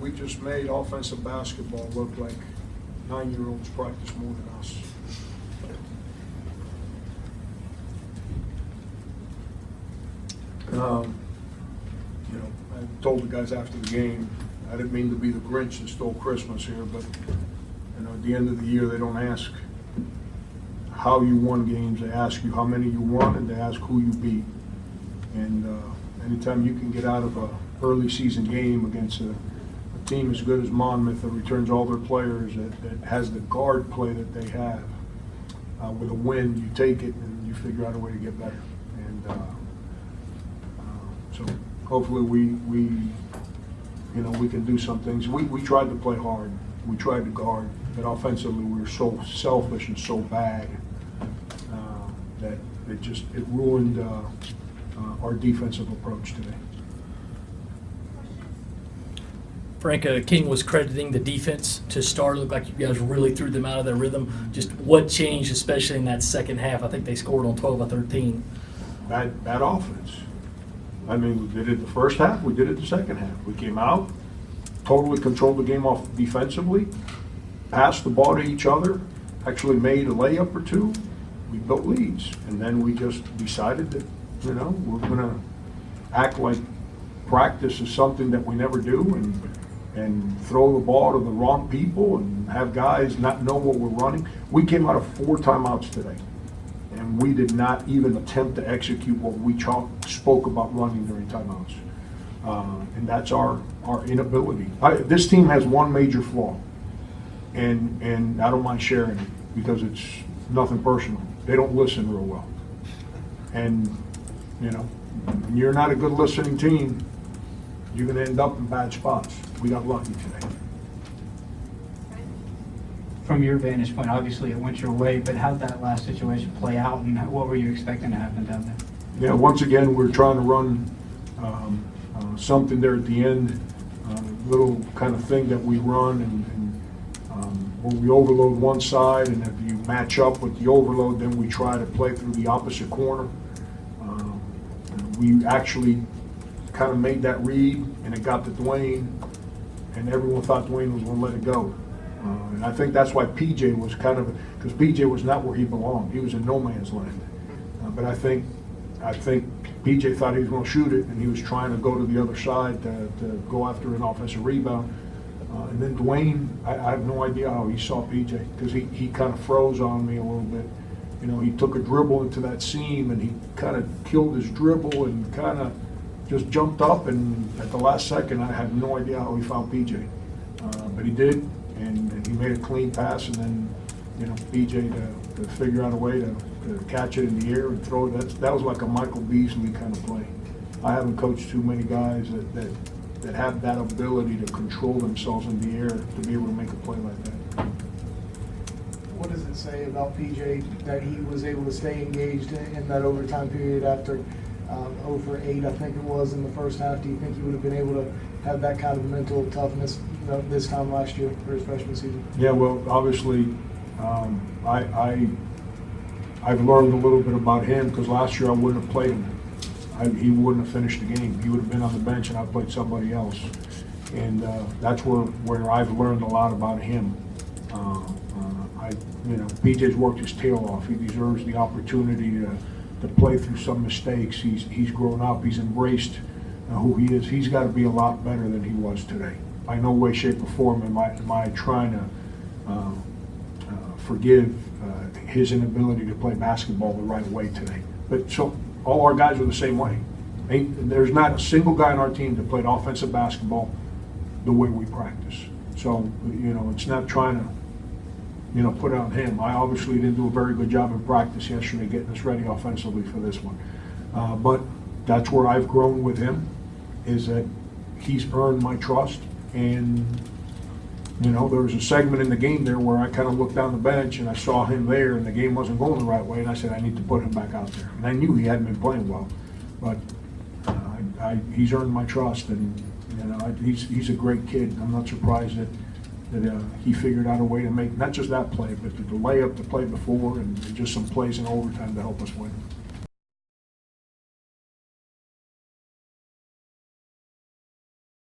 we just made offensive basketball look like 9-year-olds practice more than us. You know, I told the guys after the game, I didn't mean to be the Grinch that stole Christmas here, but you know, at the end of the year, they don't ask how you won games. They ask you how many you won, and they ask who you beat. And anytime you can get out of a early season game against a team as good as Monmouth that returns all their players, that has the guard play that they have, with a win, you take it and you figure out a way to get better. And so hopefully we can do some things. We tried to play hard. We tried to guard, but offensively we were so selfish and so bad that it ruined our defensive approach today. Frank, King was crediting the defense to start. It looked like you guys really threw them out of their rhythm. Just what changed, especially in that second half? I think they scored on 12 of 13. Bad offense. I mean, we did it the first half, we did it the second half. We came out, totally controlled the game off defensively, passed the ball to each other, actually made a layup or two. We built leads, and then we just decided that, you know, we're going to act like practice is something that we never do, and throw the ball to the wrong people and have guys not know what we're running. We came out of 4 timeouts today, and we did not even attempt to execute what we spoke about running during timeouts. And that's our inability. This team has one major flaw, and I don't mind sharing it because it's nothing personal. They don't listen real well. And, you know, when you're not a good listening team, you're going to end up in bad spots. We got lucky today. From your vantage point, obviously it went your way, but how did that last situation play out, and what were you expecting to happen down there? Yeah, once again, we're trying to run something there at the end, little kind of thing that we run, and when we overload one side, and if you match up with the overload, then we try to play through the opposite corner. We actually kind of made that read, and it got to Dwayne, and everyone thought Dwayne was going to let it go. And I think that's why PJ was because PJ was not where he belonged. He was in no man's land. But I think PJ thought he was going to shoot it, and he was trying to go to the other side to go after an offensive rebound. And then Dwayne, I have no idea how he saw PJ, because he kind of froze on me a little bit. You know, he took a dribble into that seam, and he kind of killed his dribble and kind of just jumped up, and at the last second, I have no idea how he found PJ. But he did, and he made a clean pass, and then, you know, PJ to figure out a way to catch it in the air and throw it. That was like a Michael Beasley kind of play. I haven't coached too many guys that have that ability to control themselves in the air to be able to make a play like that. What does it say about PJ that he was able to stay engaged in that overtime period after 0 for 8, I think it was, in the first half? Do you think he would have been able to have that kind of mental toughness this time last year for his freshman season? Yeah, well, obviously, I've learned a little bit about him, because last year I wouldn't have played him. He wouldn't have finished the game. He would have been on the bench, and I played somebody else. And that's where I've learned a lot about him. You know, PJ's worked his tail off. He deserves the opportunity to play through some mistakes. He's grown up. He's embraced who he is. He's got to be a lot better than he was today. By no way, shape, or form am I trying to forgive his inability to play basketball the right way today. But so all our guys are the same way. There's not a single guy on our team that played offensive basketball the way we practice. So, you know, it's not trying to, you know, put it on him. I obviously didn't do a very good job in practice yesterday getting us ready offensively for this one. But that's where I've grown with him, is that he's earned my trust. And, you know, there was a segment in the game there where I kind of looked down the bench and I saw him there, and the game wasn't going the right way, and I said, I need to put him back out there. And I knew he hadn't been playing well, but he's earned my trust, and, you know, he's a great kid. I'm not surprised that he figured out a way to make not just that play, but the layup, the play before, and just some plays in overtime to help us win.